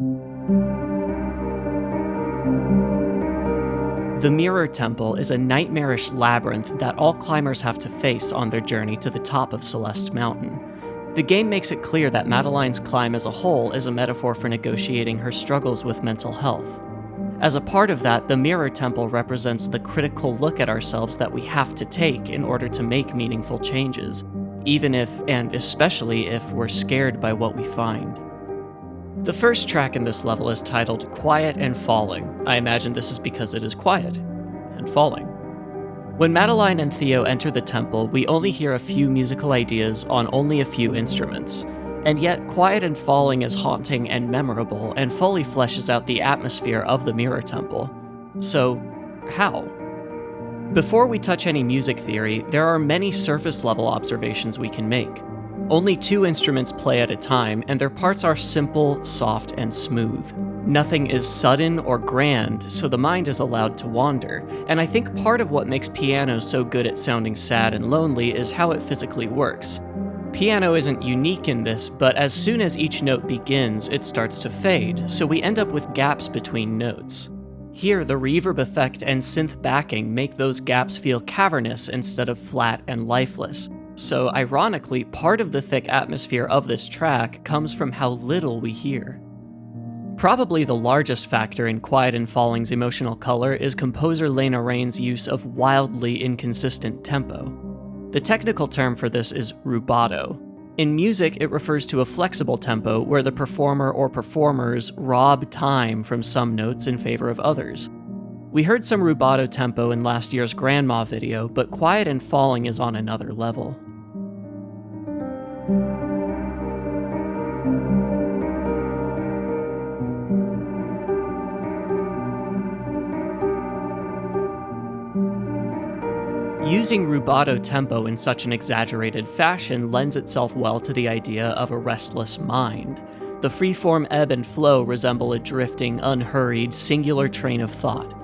The Mirror Temple is a nightmarish labyrinth that all climbers have to face on their journey to the top of Celeste Mountain. The game makes it clear that Madeline's climb as a whole is a metaphor for negotiating her struggles with mental health. As a part of that, the Mirror Temple represents the critical look at ourselves that we have to take in order to make meaningful changes, even if, and especially if, we're scared by what we find. The first track in this level is titled Quiet and Falling. I imagine this is because it is quiet and falling. When Madeline and Theo enter the temple, we only hear a few musical ideas on only a few instruments, and yet Quiet and Falling is haunting and memorable and fully fleshes out the atmosphere of the Mirror Temple. So, how? Before we touch any music theory, there are many surface-level observations we can make. Only 2 instruments play at a time, and their parts are simple, soft, and smooth. Nothing is sudden or grand, so the mind is allowed to wander, and I think part of what makes piano so good at sounding sad and lonely is how it physically works. Piano isn't unique in this, but as soon as each note begins, it starts to fade, so we end up with gaps between notes. Here, the reverb effect and synth backing make those gaps feel cavernous instead of flat and lifeless. So, ironically, part of the thick atmosphere of this track comes from how little we hear. Probably the largest factor in Quiet and Falling's emotional color is composer Lena Raine's use of wildly inconsistent tempo. The technical term for this is rubato. In music, it refers to a flexible tempo where the performer or performers rob time from some notes in favor of others. We heard some rubato tempo in last year's Grandma video, but Quiet and Falling is on another level. Using rubato tempo in such an exaggerated fashion lends itself well to the idea of a restless mind. The freeform ebb and flow resemble a drifting, unhurried, singular train of thought.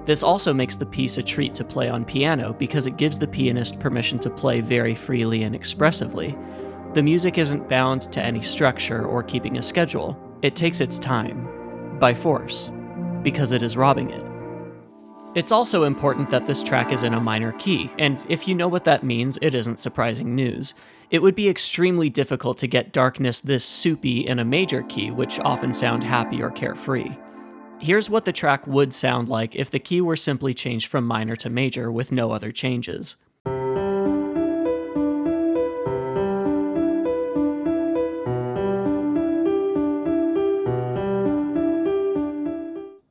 This also makes the piece a treat to play on piano because it gives the pianist permission to play very freely and expressively. The music isn't bound to any structure or keeping a schedule. It takes its time, by force, because it is robbing it. It's also important that this track is in a minor key, and if you know what that means, it isn't surprising news. It would be extremely difficult to get darkness this soupy in a major key, which often sound happy or carefree. Here's what the track would sound like if the key were simply changed from minor to major with no other changes.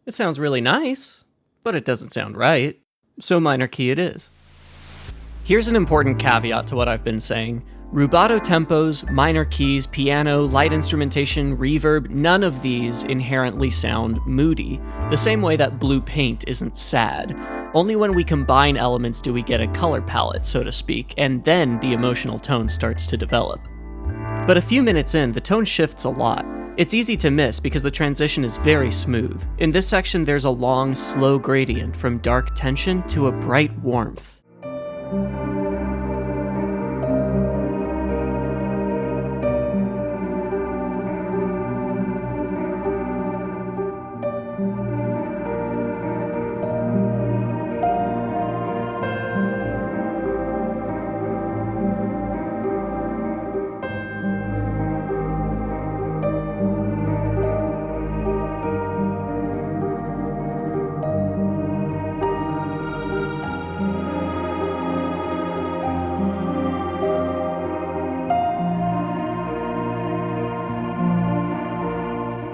It sounds really nice, but it doesn't sound right, so minor key it is. Here's an important caveat to what I've been saying. Rubato tempos, minor keys, piano, light instrumentation, reverb, none of these inherently sound moody, the same way that blue paint isn't sad. Only when we combine elements do we get a color palette, so to speak, and then the emotional tone starts to develop. But a few minutes in, the tone shifts a lot. It's easy to miss because the transition is very smooth. In this section, there's a long, slow gradient from dark tension to a bright warmth.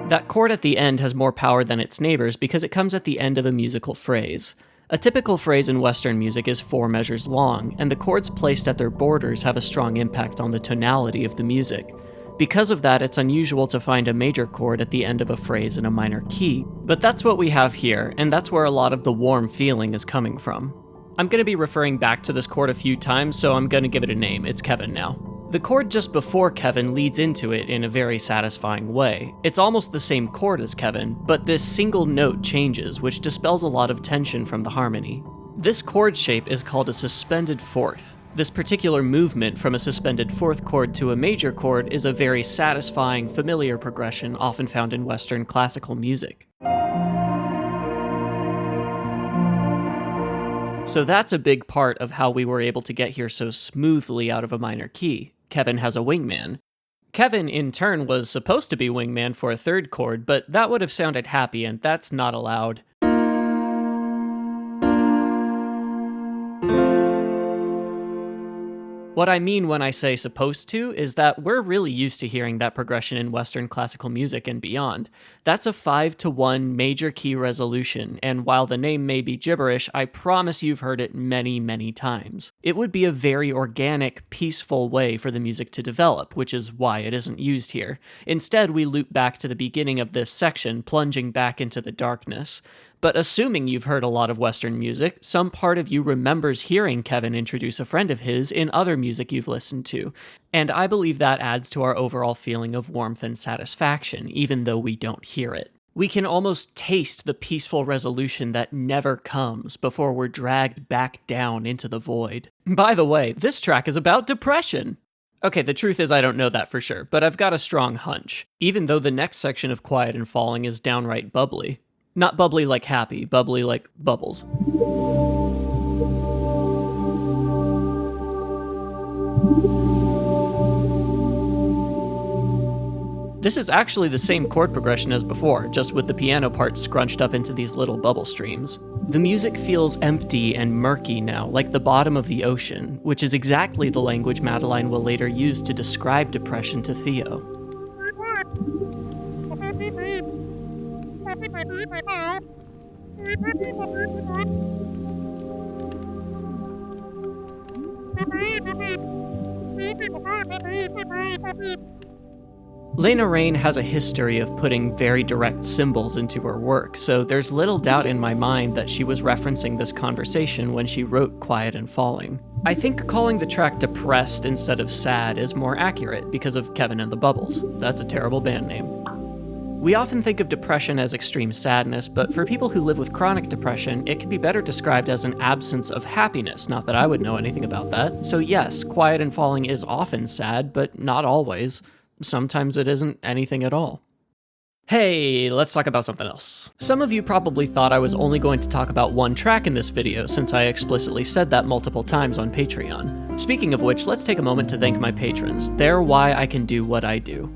That chord at the end has more power than its neighbors because it comes at the end of a musical phrase. A typical phrase in Western music is 4 measures long, and the chords placed at their borders have a strong impact on the tonality of the music. Because of that, it's unusual to find a major chord at the end of a phrase in a minor key, but that's what we have here, and that's where a lot of the warm feeling is coming from. I'm going to be referring back to this chord a few times, so I'm going to give it a name. It's Kevin now. The chord just before Kevin leads into it in a very satisfying way. It's almost the same chord as Kevin, but this single note changes, which dispels a lot of tension from the harmony. This chord shape is called a suspended fourth. This particular movement from a suspended fourth chord to a major chord is a very satisfying, familiar progression often found in Western classical music. So that's a big part of how we were able to get here so smoothly out of a minor key. Kevin has a wingman. Kevin, in turn, was supposed to be wingman for a third chord, but that would have sounded happy, and that's not allowed. What I mean when I say supposed to is that we're really used to hearing that progression in Western classical music and beyond. That's a 5-to-1 major key resolution, and while the name may be gibberish, I promise you've heard it many, many times. It would be a very organic, peaceful way for the music to develop, which is why it isn't used here. Instead, we loop back to the beginning of this section, plunging back into the darkness. But assuming you've heard a lot of Western music, some part of you remembers hearing Kevin introduce a friend of his in other music you've listened to, and I believe that adds to our overall feeling of warmth and satisfaction, even though we don't hear it. We can almost taste the peaceful resolution that never comes before we're dragged back down into the void. By the way, this track is about depression! Okay, the truth is I don't know that for sure, but I've got a strong hunch, even though the next section of Quiet and Falling is downright bubbly. Not bubbly like happy, bubbly like bubbles. This is actually the same chord progression as before, just with the piano part scrunched up into these little bubble streams. The music feels empty and murky now, like the bottom of the ocean, which is exactly the language Madeline will later use to describe depression to Theo. Lena Raine has a history of putting very direct symbols into her work, so there's little doubt in my mind that she was referencing this conversation when she wrote Quiet and Falling. I think calling the track depressed instead of sad is more accurate because of Kevin and the Bubbles. That's a terrible band name. We often think of depression as extreme sadness, but for people who live with chronic depression, it can be better described as an absence of happiness, not that I would know anything about that. So yes, Quiet and Falling is often sad, but not always. Sometimes it isn't anything at all. Hey, let's talk about something else. Some of you probably thought I was only going to talk about one track in this video, since I explicitly said that multiple times on Patreon. Speaking of which, let's take a moment to thank my patrons. They're why I can do what I do.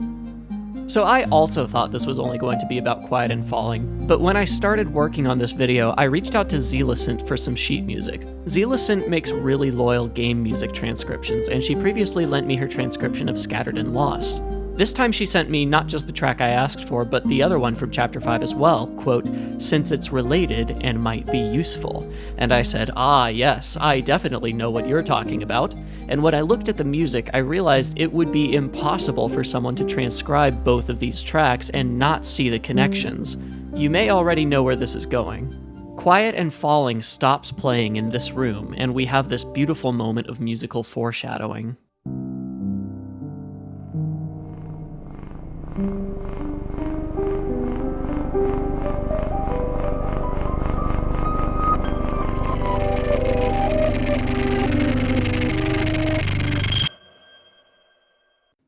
So I also thought this was only going to be about Quiet and Falling, but when I started working on this video, I reached out to Zelicent for some sheet music. Zelicent makes really loyal game music transcriptions, and she previously lent me her transcription of Scattered and Lost. This time she sent me not just the track I asked for, but the other one from Chapter 5 as well, quote, "since it's related and might be useful." And I said, ah yes, I definitely know what you're talking about. And when I looked at the music, I realized it would be impossible for someone to transcribe both of these tracks and not see the connections. You may already know where this is going. Quiet and Falling stops playing in this room, and we have this beautiful moment of musical foreshadowing.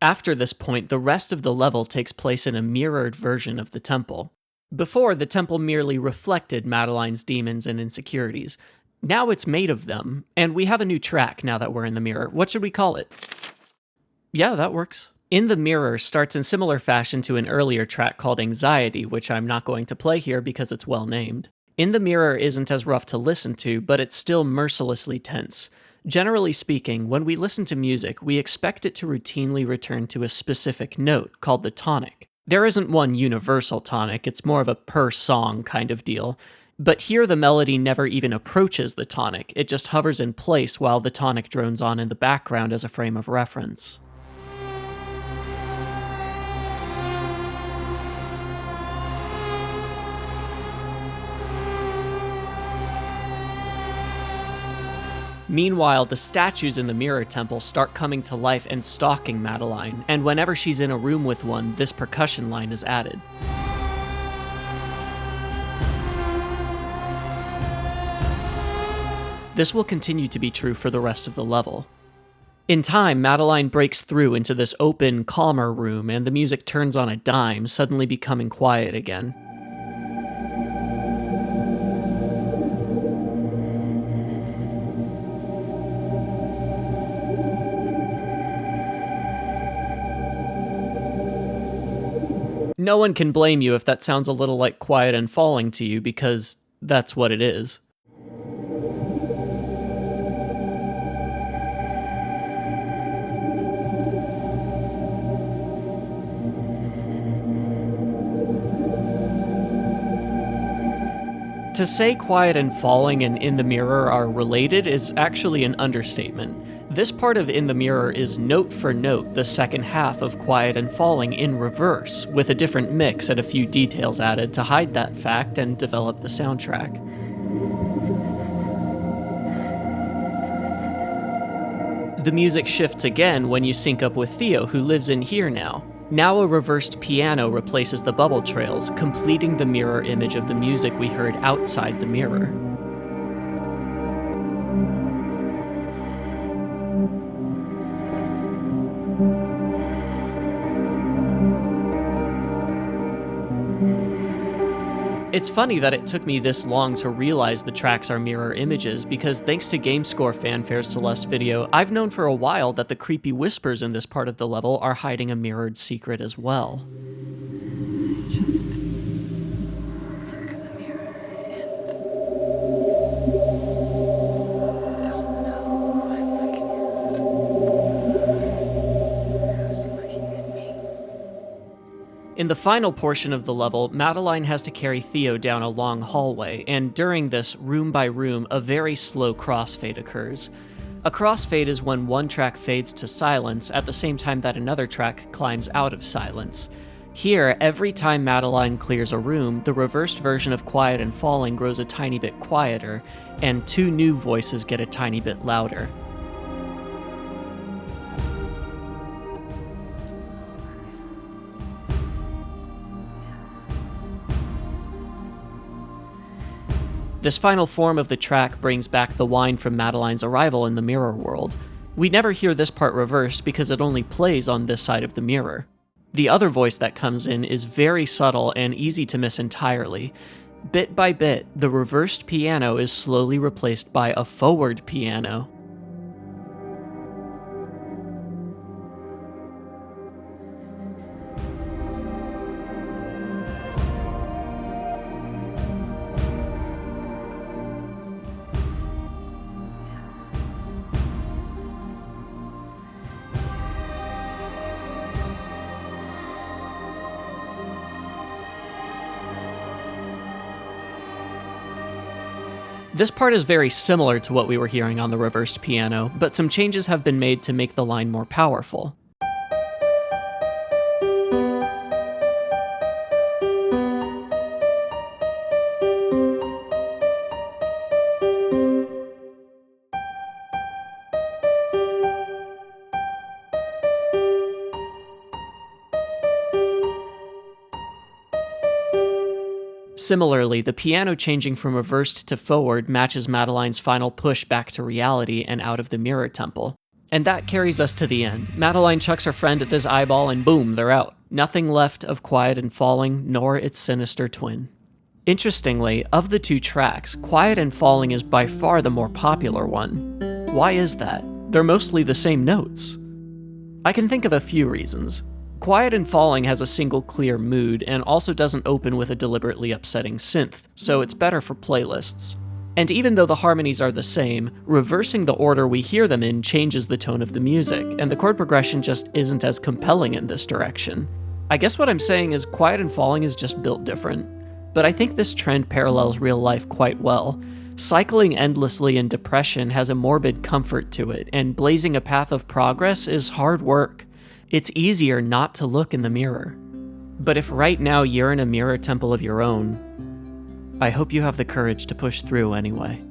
After this point, the rest of the level takes place in a mirrored version of the temple. Before, the temple merely reflected Madeline's demons and insecurities. Now it's made of them, and we have a new track now that we're in the mirror. What should we call it? Yeah, that works. In the Mirror starts in similar fashion to an earlier track called Anxiety, which I'm not going to play here because it's well named. In the Mirror isn't as rough to listen to, but it's still mercilessly tense. Generally speaking, when we listen to music, we expect it to routinely return to a specific note, called the tonic. There isn't one universal tonic, it's more of a per-song kind of deal. But here the melody never even approaches the tonic, it just hovers in place while the tonic drones on in the background as a frame of reference. Meanwhile, the statues in the Mirror Temple start coming to life and stalking Madeline, and whenever she's in a room with one, this percussion line is added. This will continue to be true for the rest of the level. In time, Madeline breaks through into this open, calmer room, and the music turns on a dime, suddenly becoming quiet again. No one can blame you if that sounds a little like Quiet and Falling to you, because that's what it is. To say Quiet and Falling and In the Mirror are related is actually an understatement. This part of In the Mirror is note for note the second half of Quiet and Falling in reverse, with a different mix and a few details added to hide that fact and develop the soundtrack. The music shifts again when you sync up with Theo, who lives in here now. Now a reversed piano replaces the bubble trails, completing the mirror image of the music we heard outside the mirror. It's funny that it took me this long to realize the tracks are mirror images, because thanks to GameScore Fanfare's Celeste video, I've known for a while that the creepy whispers in this part of the level are hiding a mirrored secret as well. Just look in the mirror and don't know who I'm looking at. Who's looking at me? In the final portion of the level, Madeline has to carry Theo down a long hallway, and during this, room by room, a very slow crossfade occurs. A crossfade is when one track fades to silence at the same time that another track climbs out of silence. Here, every time Madeline clears a room, the reversed version of Quiet and Falling grows a tiny bit quieter, and two new voices get a tiny bit louder. This final form of the track brings back the whine from Madeline's arrival in the mirror world. We never hear this part reversed because it only plays on this side of the mirror. The other voice that comes in is very subtle and easy to miss entirely. Bit by bit, the reversed piano is slowly replaced by a forward piano. This part is very similar to what we were hearing on the reversed piano, but some changes have been made to make the line more powerful. Similarly, the piano changing from reversed to forward matches Madeline's final push back to reality and out of the mirror temple. And that carries us to the end. Madeline chucks her friend at this eyeball and boom, they're out. Nothing left of Quiet and Falling, nor its sinister twin. Interestingly, of the two tracks, Quiet and Falling is by far the more popular one. Why is that? They're mostly the same notes. I can think of a few reasons. Quiet and Falling has a single clear mood and also doesn't open with a deliberately upsetting synth, so it's better for playlists. And even though the harmonies are the same, reversing the order we hear them in changes the tone of the music, and the chord progression just isn't as compelling in this direction. I guess what I'm saying is Quiet and Falling is just built different. But I think this trend parallels real life quite well. Cycling endlessly in depression has a morbid comfort to it, and blazing a path of progress is hard work. It's easier not to look in the mirror. But if right now you're in a mirror temple of your own, I hope you have the courage to push through anyway.